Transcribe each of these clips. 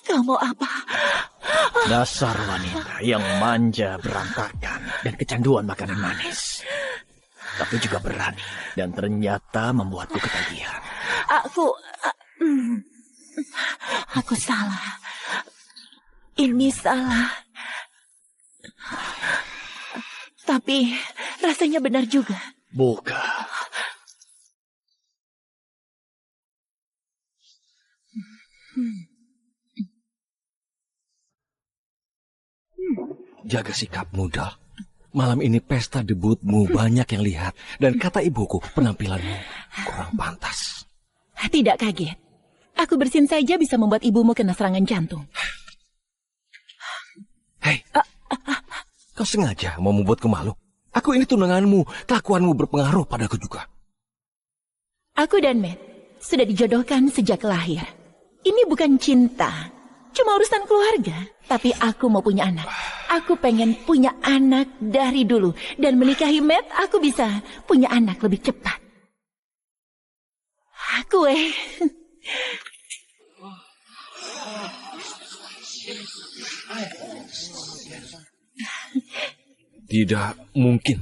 Kau mau apa? Dasar wanita yang manja, berantakan, dan kecanduan makanan manis. Tapi juga berani, dan ternyata membuatku ketagihan. Aku salah. Ini salah. Tapi rasanya benar juga. Buka. Jaga sikapmu, Dal. Malam ini pesta debutmu banyak yang lihat. Dan kata ibuku, penampilanmu kurang pantas. Tidak kaget. Aku bersin saja bisa membuat ibumu kena serangan jantung. Hei, kau sengaja mau membuatku malu? Aku ini tunanganmu, kelakuanmu berpengaruh padaku juga. Aku dan Matt sudah dijodohkan sejak lahir. Ini bukan cinta, cuma urusan keluarga. Tapi aku mau punya anak. Aku pengen punya anak dari dulu. Dan menikahi Matt, aku bisa punya anak lebih cepat. Tidak mungkin.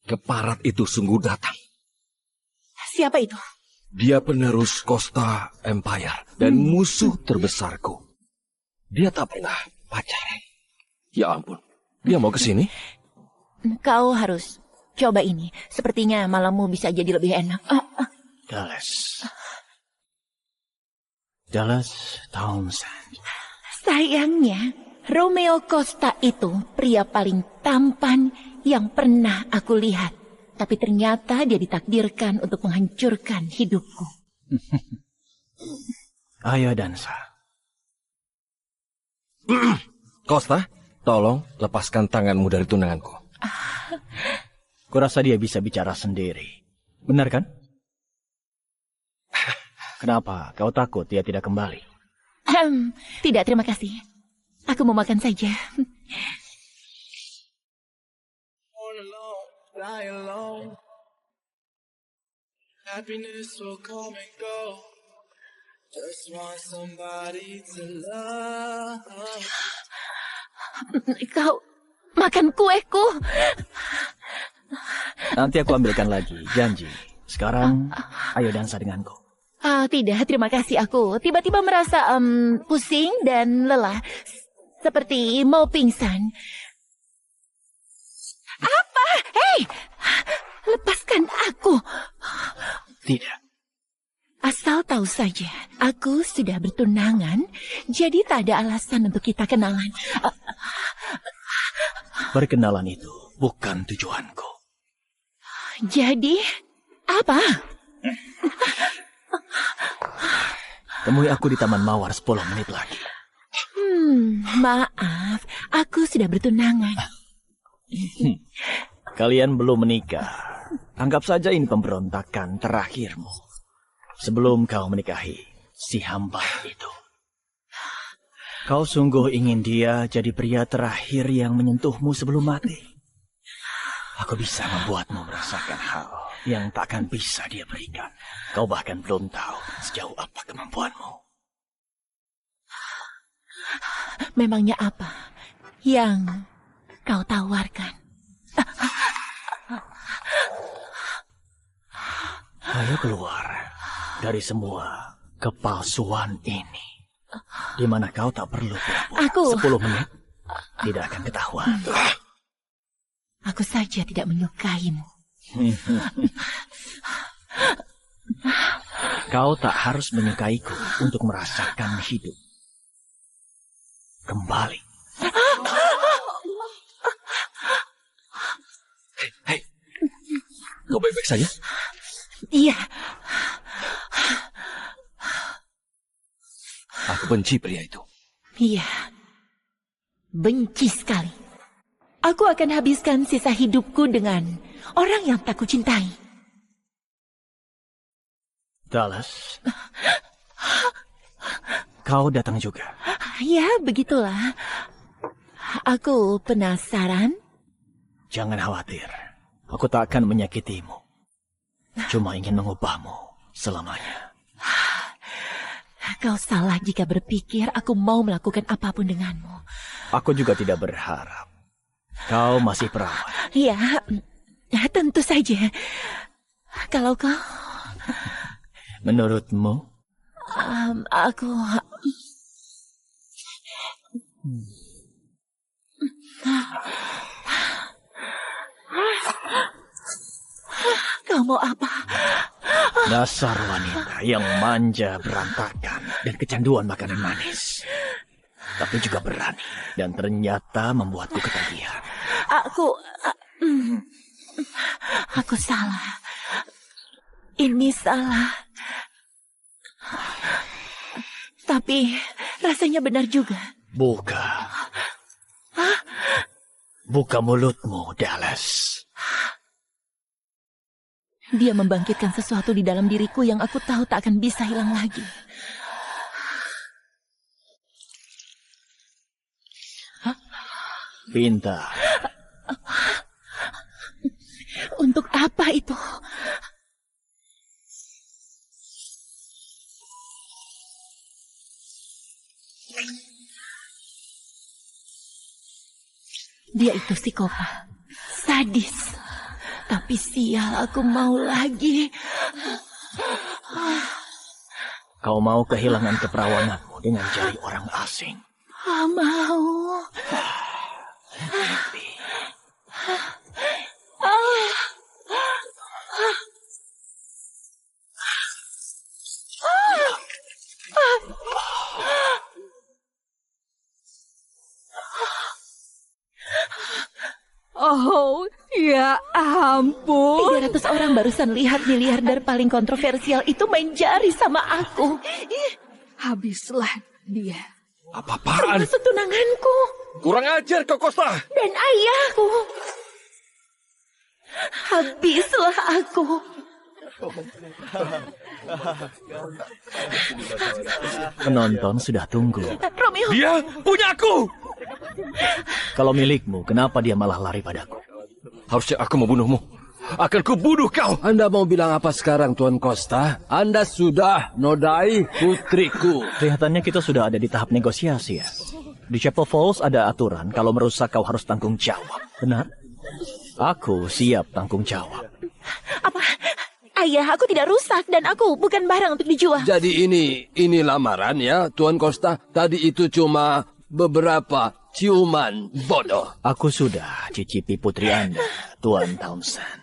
Keparat itu sungguh datang. Siapa itu? Dia penerus Costa Empire dan musuh terbesarku. Dia tak pernah pacaran. Ya ampun, dia mau ke sini? Kau harus coba ini. Sepertinya malammu bisa jadi lebih enak. Dallas Townsend. Sayangnya, Romeo Costa itu pria paling tampan yang pernah aku lihat. Tapi ternyata dia ditakdirkan untuk menghancurkan hidupku. Ayo dansa. Costa, tolong lepaskan tanganmu dari tunanganku. Kurasa dia bisa bicara sendiri. Benar kan? Kenapa? Kau takut dia tidak kembali? Tidak, terima kasih. Aku mau makan saja. Fly alone. Happiness will come and go. Just want somebody to love. Kau makan kueku. Nanti aku ambilkan lagi, janji. Sekarang, ayo dansa denganku. Tidak, terima kasih. Aku tiba-tiba merasa pusing dan lelah. Seperti mau pingsan. Apa? Hei! Lepaskan aku. Tidak. Asal tahu saja, aku sudah bertunangan, jadi tak ada alasan untuk kita kenalan. Perkenalan itu bukan tujuanku. Jadi, apa? Temui aku di Taman Mawar 10 menit lagi. Maaf, aku sudah bertunangan. Kalian belum menikah. Anggap saja ini pemberontakan terakhirmu. Sebelum kau menikahi si hamba itu. Kau sungguh ingin dia jadi pria terakhir yang menyentuhmu sebelum mati. Aku bisa membuatmu merasakan hal yang takkan bisa dia berikan. Kau bahkan belum tahu sejauh apa kemampuanmu. Memangnya apa yang kau tawarkan? Ayo keluar dari semua kepalsuan ini. Di mana kau tak perlu pura-pura. 10 menit tidak akan ketahuan. Aku saja tidak menyukaimu. Kau tak harus menyukaiku untuk merasakan hidup. Kembali. Hei, kau baik-baik saja? Iya. Aku benci pria itu. Iya. Benci sekali. Aku akan habiskan sisa hidupku dengan orang yang tak kucintai. Dallas. Kau datang juga. Ya, begitulah. Aku penasaran. Jangan khawatir. Aku tak akan menyakitimu. cuma ingin mengubahmu selamanya. Kau salah jika berpikir aku mau melakukan apapun denganmu. Aku juga tidak berharap. Kau masih perawan. Ya, tentu saja. Kalau kau... Menurutmu? Aku... Kau mau apa? Dasar wanita yang manja, berantakan, dan kecanduan makanan manis. Tapi juga berani, dan ternyata membuatku ketagihan. Aku salah. Ini salah. Tapi rasanya benar juga. Buka. Buka mulutmu, Dallas. Dia membangkitkan sesuatu di dalam diriku yang aku tahu tak akan bisa hilang lagi. Pintar. Untuk apa itu? Dia itu psikopat, sadis. Tapi sial, aku mau lagi. Kau mau kehilangan keperawananmu dengan jari orang asing. Mau. Oh, ya ampun. 300 orang barusan lihat miliarder paling kontroversial itu main jari sama aku. Habislah dia. Apa-apaan? Termasuk tunanganku. Kurang ajar kau, Costa. Dan ayahku. Habislah aku. Penonton sudah tunggu. Romeo. Dia punya aku. Kalau milikmu, kenapa dia malah lari padaku? Harusnya aku membunuhmu. Akan kubunuh kau. Anda mau bilang apa sekarang, Tuan Costa? Anda sudah nodai putriku. Kelihatannya kita sudah ada di tahap negosiasi ya. Di Chapel Falls ada aturan kalau merusak kau harus tanggung jawab. Benar? Aku siap tanggung jawab. Apa? Ayah, aku tidak rusak dan aku bukan barang untuk dijual. Jadi ini lamaran ya, Tuan Costa. Tadi itu cuma beberapa ciuman bodoh. Aku sudah cicipi putri Anda, Tuan Townsend.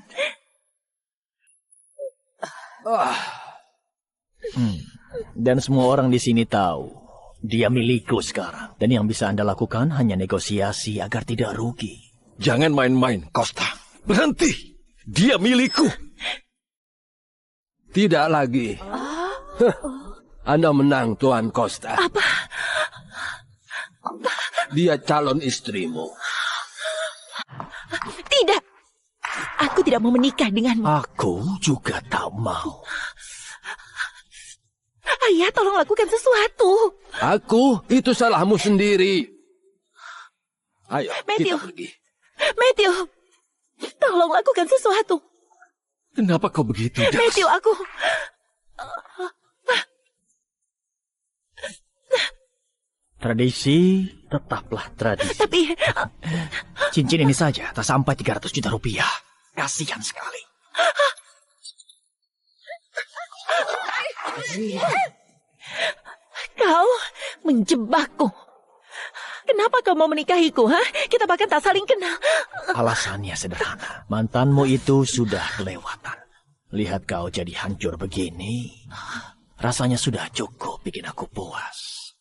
Dan semua orang di sini tahu dia milikku sekarang. Dan yang bisa Anda lakukan hanya negosiasi agar tidak rugi. Jangan main-main, Costa. Berhenti. Dia milikku. Tidak lagi. Anda menang, Tuan Costa. Apa? Dia calon istrimu. Tidak. Aku tidak mau menikah denganmu. Aku juga tak mau. Ayah, tolong lakukan sesuatu. Aku? Itu salahmu sendiri. Ayo, Matthew. kita pergi. Matthew, tolong lakukan sesuatu. Kenapa kau begitu, Jas? Matthew, aku... Tradisi tetaplah tradisi. Tapi... Cincin ini saja tak sampai 300 juta rupiah. Kasihan sekali. Kau menjebakku. Kenapa kau mau menikahiku, ha? Kita bahkan tak saling kenal. Alasannya sederhana. Mantanmu itu sudah kelewatan. Lihat kau jadi hancur begini. Rasanya sudah cukup bikin aku puas.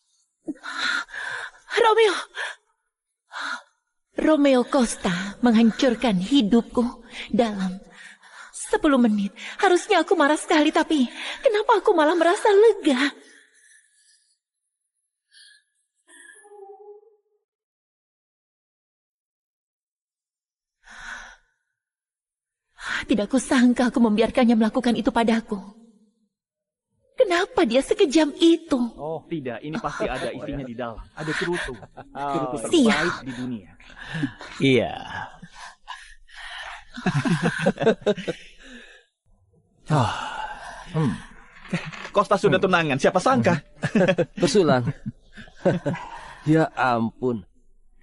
Romeo Costa menghancurkan hidupku dalam 10 menit. Harusnya aku marah sekali, tapi kenapa aku malah merasa lega? Tidak kusangka aku membiarkannya melakukan itu padaku. Kenapa dia sekejam itu? Oh tidak, ini pasti ada isinya di dalam. Ada cerutu. Cerutu Siap. terbaik di dunia. Iya. Costa sudah tunangan, siapa sangka? Bersulang. Ya ampun.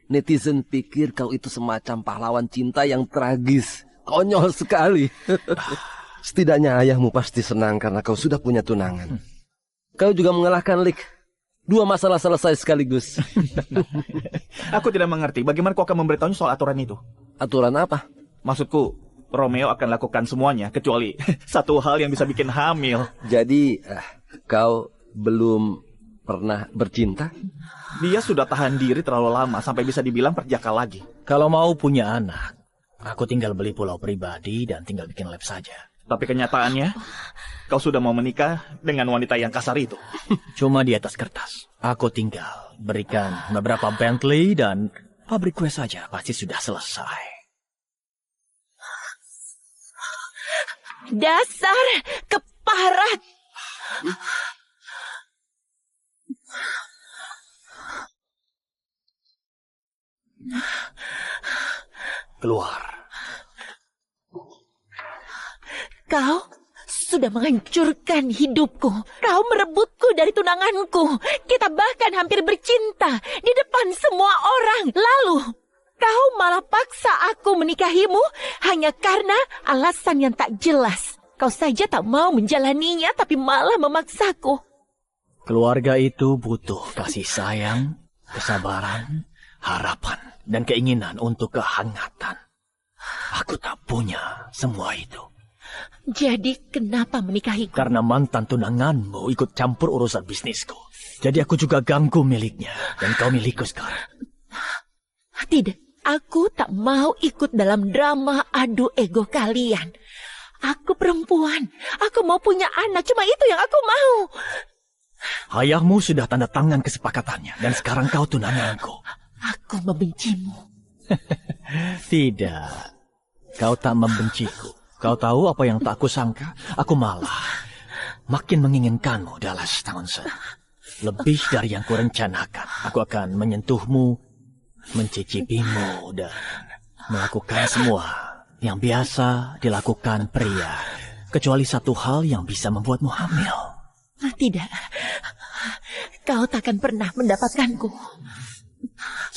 Netizen pikir kau itu semacam pahlawan cinta yang tragis. Konyol sekali. Setidaknya ayahmu pasti senang karena kau sudah punya tunangan. Kau juga mengalahkan Lick. 2 masalah selesai sekaligus. Aku tidak mengerti, bagaimana kau akan memberitahunya soal aturan itu? Aturan apa? Maksudku, Romeo akan lakukan semuanya, kecuali satu hal yang bisa bikin hamil. Jadi, kau belum pernah bercinta? Dia sudah tahan diri terlalu lama, sampai bisa dibilang perjaka lagi. Kalau mau punya anak, aku tinggal beli pulau pribadi dan tinggal bikin lab saja. Tapi kenyataannya, kau sudah mau menikah dengan wanita yang kasar itu. Cuma di atas kertas. Aku tinggal berikan beberapa Bentley dan pabrik kue saja pasti sudah selesai. Dasar keparat. Keluar. Kau sudah menghancurkan hidupku. Kau merebutku dari tunanganku. Kita bahkan hampir bercinta di depan semua orang. Lalu, kau malah paksa aku menikahimu hanya karena alasan yang tak jelas. Kau saja tak mau menjalaninya, tapi malah memaksaku. Keluarga itu butuh kasih sayang, kesabaran, harapan, dan keinginan untuk kehangatan. Aku tak punya semua itu. Jadi kenapa menikahiku? Karena mantan tunanganmu ikut campur urusan bisnisku. Jadi aku juga ganggu miliknya. Dan kau milikku sekarang. Tidak, aku tak mau ikut dalam drama adu ego kalian. Aku perempuan. Aku mau punya anak. Cuma itu yang aku mau. Ayahmu sudah tanda tangan kesepakatannya. Dan sekarang kau tunanganku. Aku membencimu. Tidak. Kau tak membenciku. Kau tahu apa yang tak kusangka? Aku malah makin menginginkanmu, Dallas Townsend. Lebih dari yang kurencanakan. Aku akan menyentuhmu, mencicipimu, dan melakukan semua yang biasa dilakukan pria. Kecuali satu hal yang bisa membuatmu hamil. Tidak. Kau takkan pernah mendapatkanku.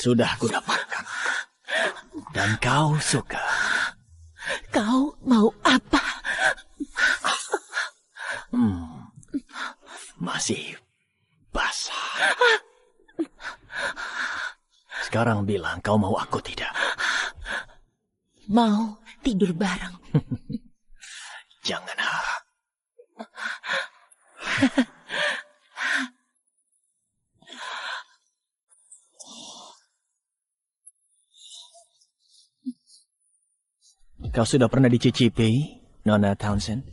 Sudah kudapatkan. Dan kau suka. Kau mau apa? Masih basah. Sekarang bilang kau mau aku tidak? Mau tidur bareng. Jangan harap. Kau sudah pernah dicicipi, Nona Townsend?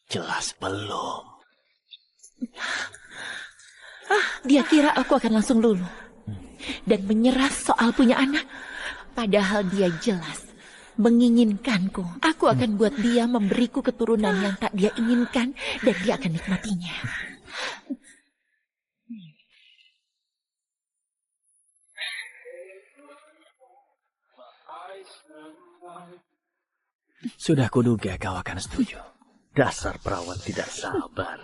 Jelas belum. Dia kira aku akan langsung luluh. Dan menyerah soal punya anak. Padahal dia jelas menginginkanku. Aku akan buat dia memberiku keturunan yang tak dia inginkan. Dan dia akan nikmatinya. Sudah kuduga kau akan setuju. Dasar perawat tidak sabar.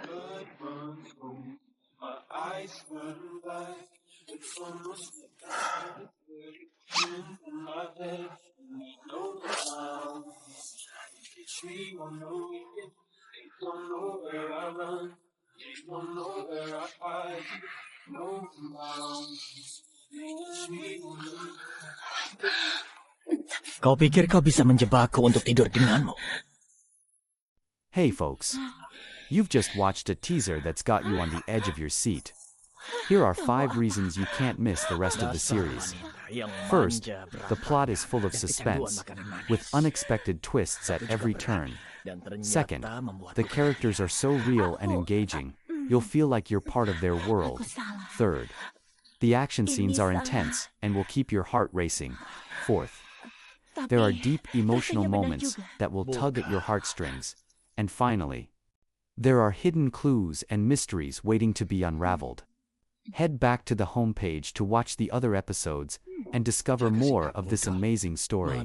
Kau pikir kau bisa menjebakku untuk tidur denganmu? Hey folks, you've just watched a teaser that's got you on the edge of your seat. Here are 5 reasons you can't miss the rest of the series. First, the plot is full of suspense, with unexpected twists at every turn. Second, the characters are so real and engaging, you'll feel like you're part of their world. Third, the action scenes are intense and will keep your heart racing. Fourth, there are deep emotional moments that will tug at your heartstrings. And finally, there are hidden clues and mysteries waiting to be unraveled. Head back to the homepage to watch the other episodes and discover more of this amazing story.